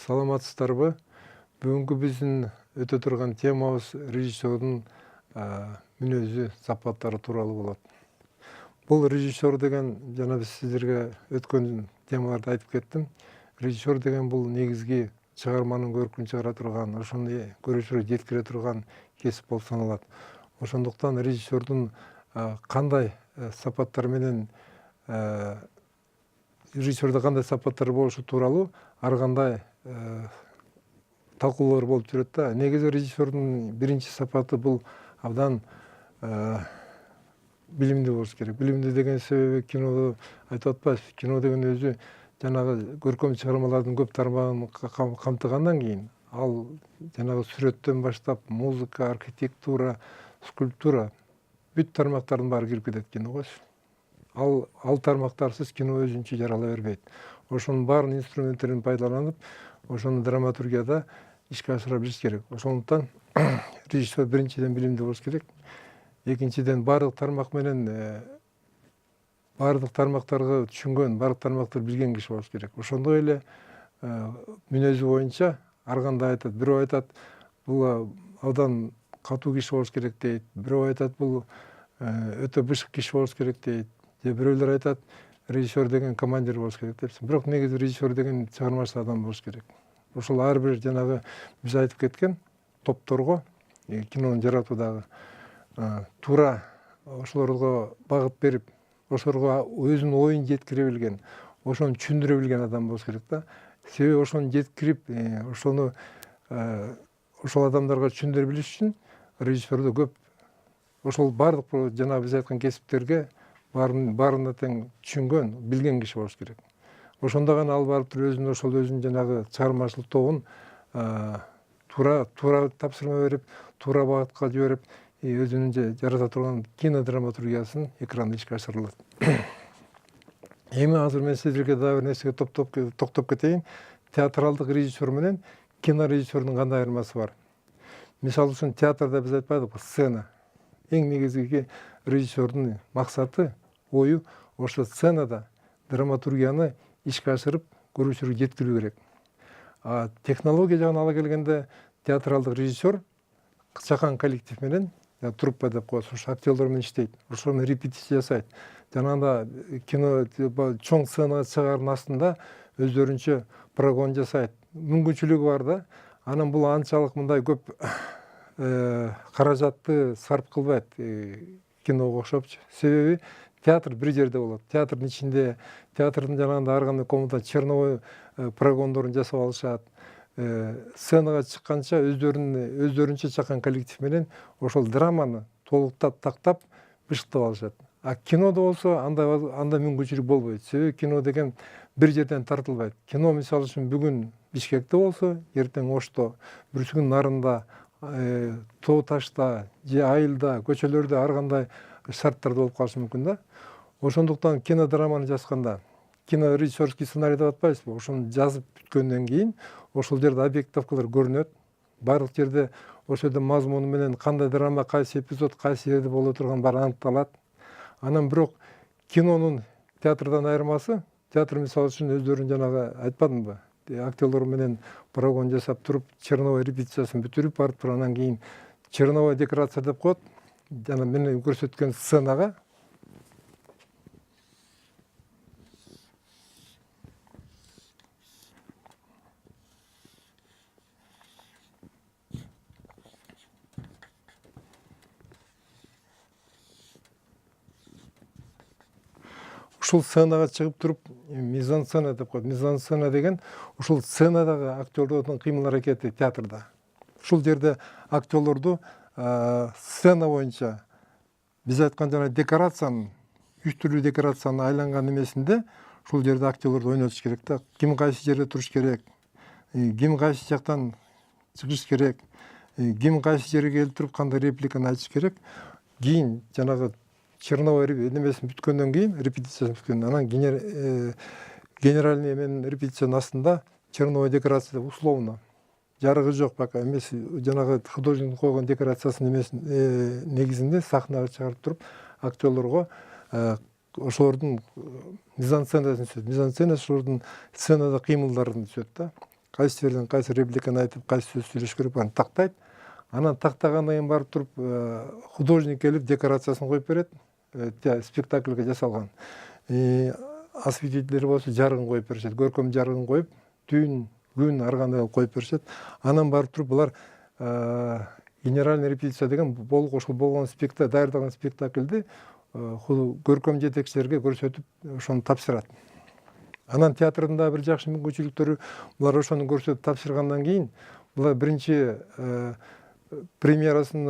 Саламатсыздарбы? Бүгүнкү биздин өтө турган темабыз режиссердун мүнөзү, сапаттары тууралуу болот. Бул режиссер деген, жана биз сиздерге өткөн темаларда айтып кеттим. Режиссер деген бул негизги чыгарманын көркүн чыгара турган, ошону көрүүчүлөргө жеткире турган кесип болуп саналат. Ошондуктан режиссердун кандай сапаттар менен режиссерде кандай сапаттар болушу тууралуу ар кандай талкуулар болуп жүрөт да. Негизи режиссердун биринчи сапаты бул абдан билимдүү болуш керек. Билимдүү деген себеби киноду айтып атпайбызбы? Кино деген өзү жанагы көркөм чыгармалардын көп тармагын камтыгандан кийин, ал жанагы сүрөттөн баштап музыка, архитектура, скульптура бүт тармактардын баары кирип кетет киногочу. Ал тармактарсыз кино өзүнчө жарала бербейт. Ошонун баарын инструменттерин пайдаланып, ошону драматургияда ишке ашыра билиш керек. Ошондуктан режиссер биринчиден билимдүү болуш керек. Экинчиден баардык тармак менен баардык тармактарга түшүнгөн, баардык тармактарды билген киши болуш керек. Ошондой эле мүнөзү боюнча ар кандай айтат. Бирөө айтат, бул абдан катуу киши болуш керек дейт. Бирөө айтат, бул өтө бышык киши болуш керек дейт. Же бирөөлөр айтат, режиссер деген командир болуш керек депсин. Бирок негизи режиссер деген чыгармачыл адам болуш керек. Ошол ар бир жанагы биз айтып кеткен топторго, кинону жаратуудагы туура ошолорго багыт берип, ошолорго өзүнүн оюн жеткире билген, ошону түшүндүрө билген адам болуш керек да. Себеби ошону жеткирип, ошону ошол адамдарга түшүндүрө билиш үчүн режиссердо көп ошол баардык жана биз айткан кесиптерге баарына тең түшүнгөн, билген киши болуш керек. Ошондо гана ал барып туруп өзүнүн жанагы чыгармачылык тобун туура тапсырма берип, туура багытка жиберип, өзүнүн жарата турган кинодраматургиясын экранда ишке ашыра алат. Эми азыр мен сиздерге дагы бир нерсеге токтоп кетейин. Театралдык режиссер менен кинорежиссердун кандай айырмасы бар? Мисалы үчүн театрда биз айтпадыкпы, сцена. Эң негизги режиссердун максаты, ою ошо сценада драматургияны ишке ашырып, көрүүчүлөргө жеткирүү керек. Технология жагын ала келгенде театралдык режиссер чакан коллектив менен, труппа деп коет, ошо актерлор менен иштейт, ошону репетиция жасайт. Жанагында кино чоң сценага чыгаардын астында өздөрүнчө прогон жасайт. Мүмкүнчүлүгү бар да. Анан бул анчалык мындай көп каражатты сарп кылбайт киного окшопчу. Себеби театр бир жерде болот. Театрдын ичинде, театрдын жанагында ар кандай комната черновой прогондорун жасап алышат. Сценага чыкканча өздөрүнчө чакан коллектив менен ошол драманы толуктап, тактап, бышыктап алышат. Кинодо болсо андай мүмкүнчүлүк болбойт. Себеби кино деген бир жерден тартылбайт. Кино мисалы үчүн бүгүн Бишкекте болсо, эртең Ошто, бүрсүгүн нарында, тоо ташта, же айылда, көчөлөрдө ар кандай шарттарда болуп калышы мүмкүн да. Ошондуктан кинодраманы жазганда, кинорежиссерский сценарий деп атпайбызбы? Ошону жазып бүткөндөн кийин ошол жерде объективкалар көрүнөт. Бардык жерде ошол жерде мазмуну менен кандай драма, кайсы эпизод, кайсы жерде боло турган баары аныкталат. Анан бирок кинонун театрдан айырмасы, театр мисалы үчүн өздөрүн жанагы айтпадымбы? Актерлор менен прогон жасап туруп, черновой репетициясын бүтүрүп барып туруп, анан кийин черновой декорация деп коет. Жана мен көрсөткөн сценага ушул сценага чыгып туруп, мизансцена деп коет. Мизансцена деген ушул сценадагы актерлордун кыймыл аракети театрда. Ушул жерде актерлорду сцена боюнча биз айткан жана декорациянын, 3 түрлүү декорациянын айланган эмесинде ушул жерде актерлорду ойнотуш керек да. Ким кайсы жерде туруш керек, ким кайсы жактан чыгыш керек, ким кайсы жерге келип туруп кандай репликаны айтыш керек. Кийин жанагы черновой немесин бүткөндөн кийин, репетициясын бүткөндөн анан генеральный эменин репетициянын астында черновой декорация деп условно жарыгы жок пока эмес, жанагы художниктин койгон декорациясынын эмесин негизинде сахнага чыгарып туруп актерлорго ошолордун мизансценасын түзөт. Мизансцена ошолордун сценада кыймылдарын түзөт да. кайсы жерден кайсы репликаны айтып кайсы сөз сүйлөш керек барын тактайт. Анан тактагандан кийин барып туруп художник келип декорациясын коюп берет. Спектакльге жасалган. Осветительдер болсо жарыгын коюп беришет. Көркөм жарыгын коюп, түн, күн ар кандай кылып коюп беришет. Анан барып туруп булар генеральный репетиция деген ошол болгон даярдалган спектакльди көркөм жетекчилерге көрсөтүп ошону тапшырат. Анан театрдын да бир жакшы мүмкүнчүлүктөрү булар ошону көрсөтүп тапшыргандан кийин булар биринчи премьерасын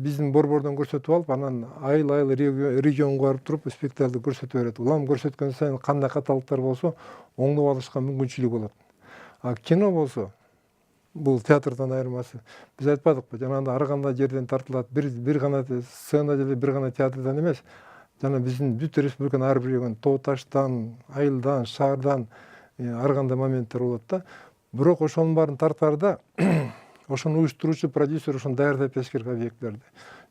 биздин борбордон көрсөтүп алып, анан айыл регионго барып туруп спектакльди көрсөтүп берет. Улам көрсөткөн сайын кандай каталыктар болсо оңдоп алышка мүмкүнчүлүк болот. А кино болсо бул театрдан айырмасы. Биз айтпадыкпы, жанагындай ар кандай жерден тартылат. Бир гана сцена же бир гана театрдан эмес. Жана биздин бүт республиканын ар бир регион, Тоо таштан, айылдан, шаардан ар кандай моменттер болот да. Бирок ошонун баарын тарткарда ошону уюштуруучу продюсер ошону даярдап бериш керек объекттерди.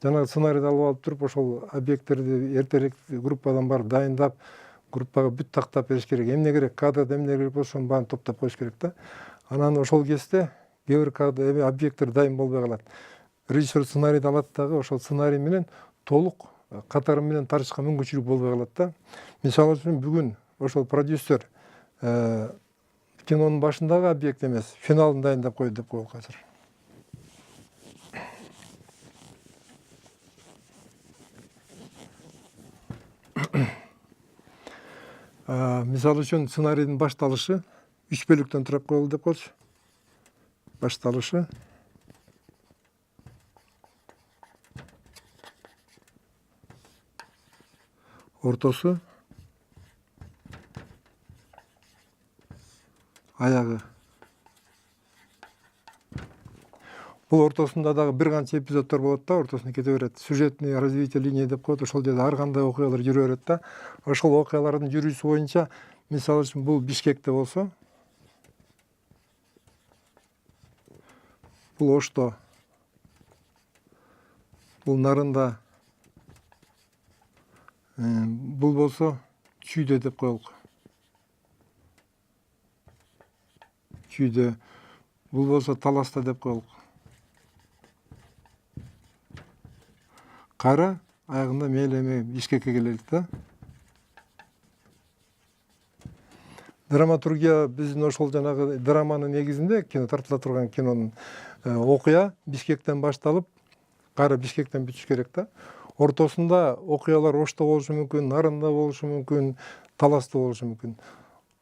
Жанагы сценарийди алып туруп ошол объекттерди эртерээк группадан барып дайындап, группага бүт тактап бериш керек. Эмне керек, кадрда эмне керек болсо ошонун баарын топтоп коюш керек да. Анан ошол кезде кээ бир объекттер дайын болбой калат. Режиссер сценарийди алат дагы ошол сценарий менен толук катары менен тарышка мүмкүнчүлүк болбой калат да. Мисалы үчүн бүгүн ошол продюсер кинонун башындагы объект эмес, финалын дайындап койду деп коелу азыр. Мисалы үчүн сценарийдин башталышы 3 бөлүктөн турап коелу деп коелучу. Башталышы, ортосу, аягы. Бул ортосунда дагы бир канча эпизоддор болот да, ортосуна кете берет. Сюжетный развитие линия деп коет. Ошол жерде ар кандай окуялар жүрө берет да. Ошол окуялардын жүрүүсү боюнча, мисалы үчүн бул Бишкекте болсо, бул Ошто, бул Нарында, бул болсо Чүйдө деп коелук. Чүйдө, бул болсо Таласта деп коелук. Кайра аягында мейлеме Бишкекке келелик да. Драматургия биздин ошол жанагы драманын негизинде кино тартыла турган кинонун окуя Бишкектен башталып, кайра Бишкектен бүтүш керек да. Ортосунда окуялар Ошто болушу мүмкүн, Нарында болушу мүмкүн, Таласта болушу мүмкүн.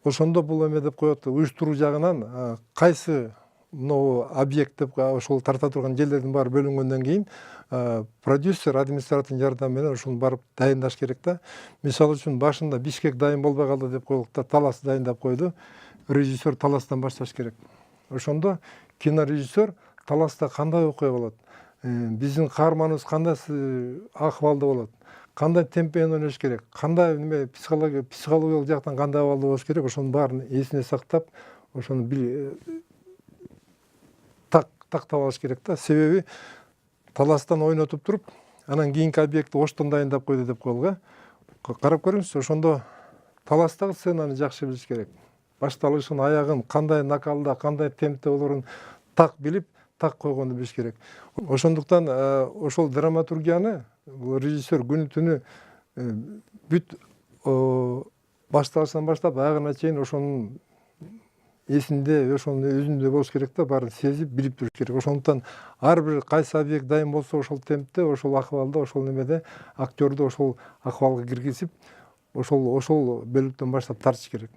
Ошондо бул эме деп коет, уюштуруу жагынан кайсы могу объект деп ошол тарта турган жерлердин баары бөлүнгөндөн кийин продюсер администрациянын жардамы менен ошону барып дайындаш керек да. Мисалы үчүн башында Бишкек дайын болбой калды деп коелук да, Талас дайындап койду. Режиссер Таластан башташ керек. Ошондо кинорежиссер Таласта кандай окуя болот, биздин каарманыбыз кандай акыбалда болот, кандай темп менен ойнош керек, кандай психологиялык жактан кандай абалда болуш керек, ошонун баарын эсине сактап, ошону тактап алыш керек да. Себеби Таластан ойнотуп туруп, анан кийинки объектти Оштон дайындап койду деп коелук. Карап көрүңүзчү, ошондо Таластагы сценаны жакшы билиш керек. Башталышын, аягын, кандай накалда, кандай темпте болорун так билип, так койгонду билиш керек. Ошондуктан ошол драматургияны режиссер күнү түнү бүт башталышынан баштап аягына чейин ошонун эсинде, ошонун өзүндө болуш керек да, баарын сезип, билип туруш керек. Ошондуктан ар бир кайсы объект дайын болсо, ошол темпте, ошол акыбалда, ошол немеде актёрду ошол акыбалга киргизип, ошол бөлүктөн баштап тартыш керек.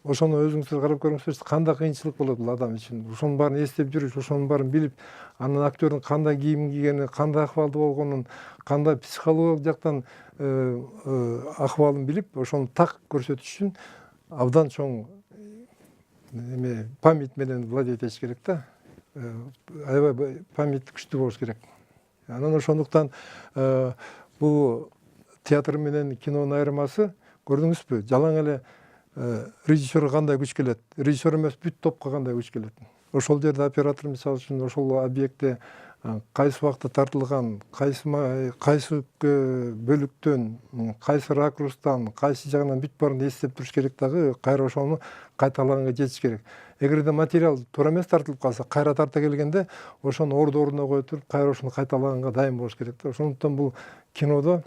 Ошону өзүңүздөр карап көрүңүздөр, кандай кыйынчылык болот бул адам үчүн. Ошонун баарын эстеп жүрүш, ошонун баарын билип, анан актёрдун кандай кийим кийгени, кандай акыбалда болгонун, кандай психологиялык жактан акыбалын билип, ошону так көрсөтүш үчүн абдан чоң память менен владеть этиш керек да. Аябай память күчтүү болуш керек. Анан ошондуктан бул театр менен кинонун айырмасы, көрдүңүзбү, жалаң эле режиссерге кандай күч келет, режиссер эмес бүт топко кандай күч келет. Ошол жерде оператор мисалы үчүн ошол объектте кайсы убакта тартылган, кайсы бөлүктөн, кайсы ракурстан, кайсы жагынан бүт баарын эстеп туруш керек дагы, кайра ошону кайталаганга жетиш керек. Эгерде материал туура эмес тартылып калса, кайра тарта келгенде ошону ордуна кое туруп, кайра ошону кайталаганга дайым болуш керек да. Ошондуктан бул кинодо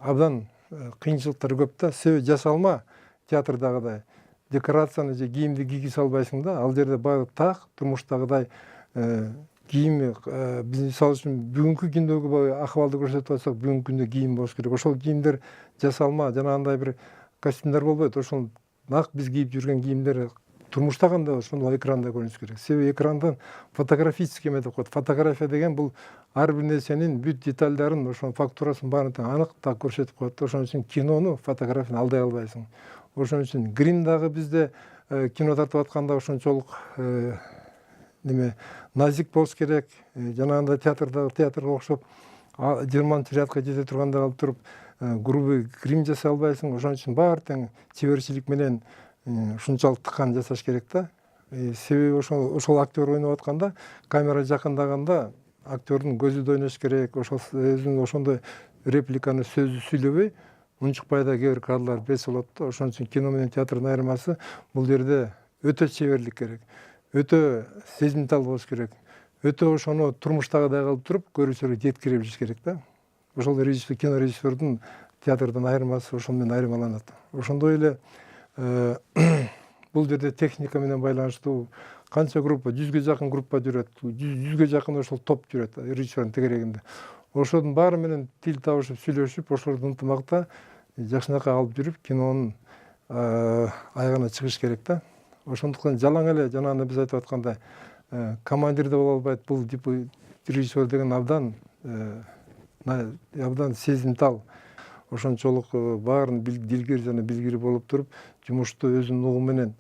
абдан кыйынчылыктар көп да. Себеби жасалма театрдагыдай декорацияны же кийимди кийгизе албайсың да. Ал жерде баары так, турмуштагыдай кийим, биз мисалы үчүн бүгүнкү күндөгү акыбалды көрсөтүп атсак, бүгүнкү күндө кийим болуш керек. Ошол кийимдер жасалма, жанагындай бир костюмдар болбойт. Ошол нак биз кийип жүргөн кийимдер турмушта кандай ошондой экранда көрүнүш керек. Себеби экрандан фотографический эме деп коет. Фотография деген бул ар бир нерсенин бүт детальдарын, ошонун фактурасын баарын анык так көрсөтүп коет. Ошон үчүн кинону, фотографияны алдай албайсың. Ошон үчүн грим дагы бизде кино тартып атканда ошончолук неме назик болуш керек. Жанагындай театрга окшоп 20-рядка жете турганда алып туруп грубый грим жасай албайсың. Ошон үчүн баары тең чеберчилик менен ушунчалык тыккан жасаш керек да. Себеби ошол актер ойноп атканда, камера жакындаганда актердун көзү да ойнош керек. Ошол өзүнүн ошондой репликаны сөздү сүйлөбөй, унчукпай да кээ бир кадрлар бес болот да. Ошон үчүн кино менен театрдын айырмасы бул жерде өтө чеберлик керек. Өтө сезимтал болуш керек. Өтө ошону турмуштагыдай кылып туруп көрүүчүлөргө жеткире билиш керек да. Ошол кино режиссердун театрдан айырмасы ошол менен айырмаланат. Ошондой эле бул жерде техника менен байланыштуу канча группа, 100ге жакын группа жүрөт, 100ге жакын ошол топ жүрөт режиссердун тегерегинде. Ошонун баары менен тил табышып, сүйлөшүп, ошолордун ынтымакта жакшынакай алып жүрүп, кинонун аягына чыгыш керек да. Ошондуктан жалаң эле жанагындай биз айтып аткандай командир да боло албайт. Бул режиссер деген абдан сезимтал, ошончолук баарын дилгир жана билгири болуп туруп, жумушту өзүнүн угу менен,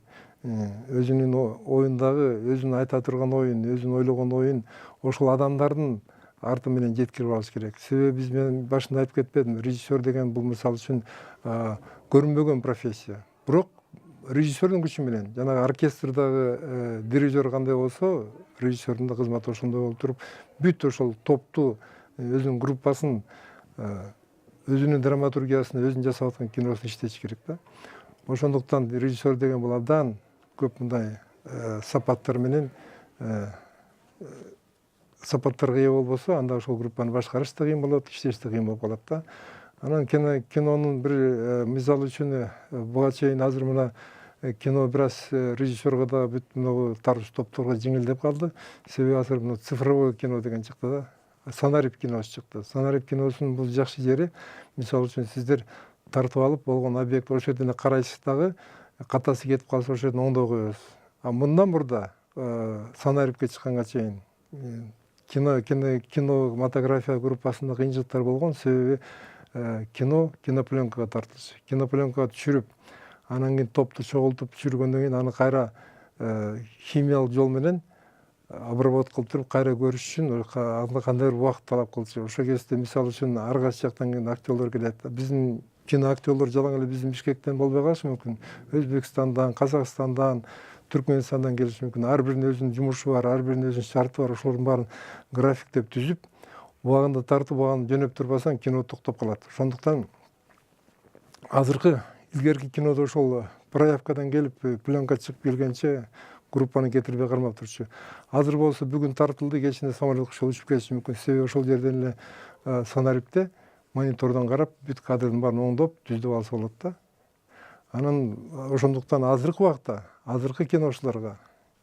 өзүнүн оюндагы, өзүнүн айта турган оюн, өзүнүн ойлогон оюн ошол адамдардын арты менен жеткирип алыш керек. Себеби мен башында айтып кетпедимби, режиссер деген бул мисалы үчүн көрүнбөгөн профессия. Бирок режиссердун күчү менен, жанагы оркестрдагы дирижер кандай болсо, режиссердун да кызматы ошондой болуп туруп, бүт ошол топту, өзүнүн группасын, өзүнүн драматургиясын, өзүнүн жасап аткан киносун иштеш керек да. Ошондуктан режиссер деген бул абдан көп мындай сапаттар менен сапаттарга ээ болбосо, анда ошол группаны башкарыш да кыйын болот, иштеш да кыйын болуп калат да. Анан кинонун бир мисалы үчүн буга чейин азыр мына кино бир аз режиссерга да бүт могу тартууч топторго жеңилдеп калды. Себеби азыр мына цифровой кино деген чыкты да. Санарип киносу чыкты. Санарип киносунун бул жакшы жери, мисалы үчүн сиздер тартып алып болгон объект ошол жерден карайсыз дагы, катасы кетип калса ошол жерден оңдой коесуз. А мындан мурда санарипке чыкканга чейин кинематография группасында кыйынчылыктар болгон. Себеби кинопленкага тартылыш. Кинопленкага түшүрүп, анан кийин топту чогултуп түшүргөндөн кийин аны кайра химиялык жол менен обработка кылып туруп кайра көрүш үчүн кандай бир убакыт талап кылчу. Ошол кезде мисалы үчүн ар кайсы жактан келген актерлор келет. Биздин кино актерлор жалаң эле биздин Бишкектен болбой калышы мүмкүн. Өзбекстандан, Казакстандан, Түркмөнстандан келиши мүмкүн. Ар биринин өзүнүн жумушу бар, ар биринин өзүнүн шарты бар. Ошолордун баарын графиктеп түзүп, убагында тартып, убагында жөнөп турбасаң, кино токтоп калат. Ошондуктан азыркы илгерки кинодо ошол проявкадан келип, пленка чыгып келгенче группаны кетирбей кармап турчу. Азыр болсо бүгүн тартылды, кечинде самолет кушуп учуп келиши мүмкүн. Себеби ошол жерден эле санарипте монитордон карап, бүт кадрдын баарын оңдоп, түздөп алса болот да. Анан ошондуктан азыркы убакта, азыркы киночуларга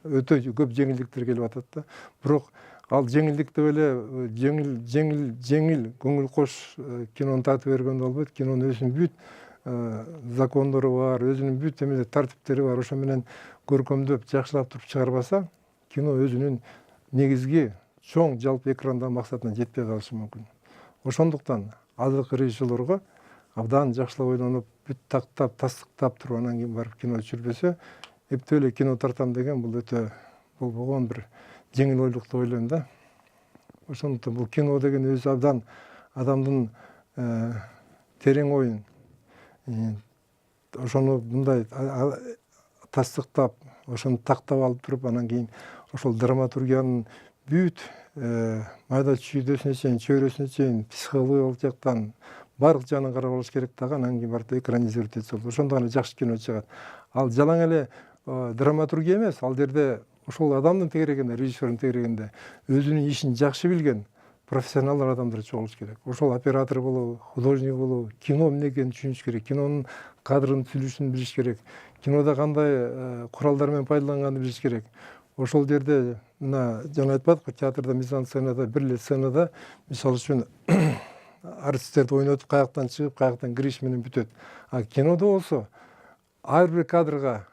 өтө көп жеңилдиктер келип атат да. Бирок ал жеңилдик деп эле жеңил көңүл кош кинону тартып бергенде болбойт. Кинонун өзүнүн бүт закондору бар, өзүнүн бүт тартиптери бар. Ошо менен көркөмдөп, жакшылап туруп чыгарбаса, кино өзүнүн негизги чоң жалпы экрандагы максатына жетпей калышы мүмкүн. Ошондуктан азыркы режиссерлорго абдан жакшылап ойлонуп, бүт тактап, тастыктап туруп анан кийин барып кино түшүрбөсө, эптеп эле кино тартам деген бул өтө болбогон бир жеңил ойлук деп ойлойм да. Ошондуктан бул кино деген өзү абдан адамдын терең оюн, ошону мындай тастыктап, ошону тактап алып туруп, анан кийин ошол драматургиянын бүт майда чүйдөсүнө чейин, чөйрөсүнө чейин психологиялык жактан барлык жагынан карап алыш керек дагы, анан кийин барып экранизировать этсе болот. Ошондо гана жакшы кино чыгат. Ал жалаң эле драматургия эмес, ал жерде ошол адамдын тегерегинде, режиссердун тегерегинде өзүнүн ишин жакшы билген профессионалдуу адамдар чогулуш керек. Ошол оператор болобу, художник болобу, кино эмне экенин түшүнүш керек, кинонун кадрын түзүлүшүн билиш керек, кинода кандай куралдар менен пайдаланганды билиш керек. Ошол жерде мына жана айтпадыкпы, театрда мизансценада бир эле сценада мисалы үчүн артисттерди ойнотуп каяктан чыгып, каяктан кириш менен бүтөт. А кинодо болсо ар бир кадрга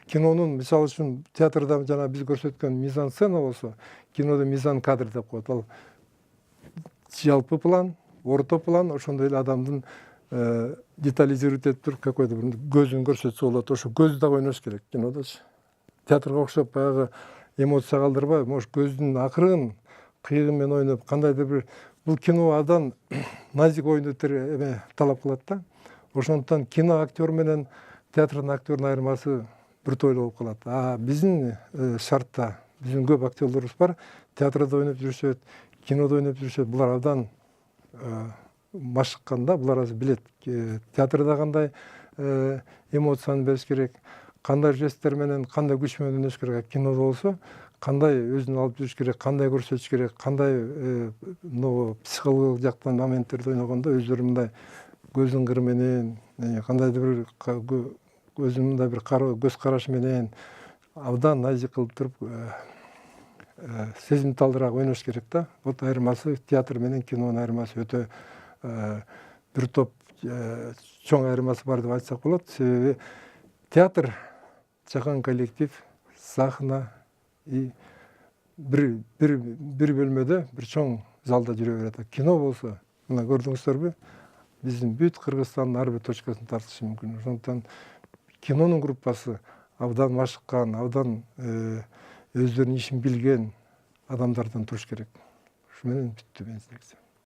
кинонун мисалы үчүн театрда жана биз көрсөткөн мизансцена болсо, кинодо мизан кадр деп коет. Ал жалпы план, орто план, ошондой эле адамдын детализировать этип туруп какой-то бир көзүн көрсөтсө болот. Ошо көздү дагы ойнош керек кинодочу. Театрга окшоп баягы эмоция калтырбай, может көздүн акырын, кыйыгы менен ойноп, кандайдыр бир бул кино абдан назик ойнотор эме талап кылат да. Ошондуктан кино актер менен театрдын актёрунун айырмасы биртойлуу болуп калат. А биздин шартта биздин көп актерлорубуз бар, театрда ойноп жүрүшөт, кинодо ойноп жүрүшөт. Булар абдан машыкканда, булар азыр билет. Театрда кандай эмоцияны бериш керек, кандай жесттер менен, кандай күч менен ойнош керек. Кинодо болсо кандай өзүн алып жүрүш керек, кандай көрсөтүш керек, кандай психологиялык жактан моменттерди ойногондо өздөрү мындай көзүнүн кыры менен, кандайдыр бир өзүнүн мындай бир көз карашы менен абдан назик кылып туруп сезимталдыраак ойнош керек да. Вот айырмасы театр менен кинонун айырмасы өтө бир топ чоң айырмасы бар деп айтсак болот. Себеби театр жакын коллектив, сахна и бир бөлмөдө, бир чоң залда жүрө берет. Кино болсо, мына көрдүңүздөрбү, биздин бүт Кыргызстандын ар бир точкасын тартышы мүмкүн. Ошондуктан кинонун группасы абдан машыккан, абдан өздөрүнүн ишин билген адамдардан туруш керек. Ушу менен бүттү менин лекциям.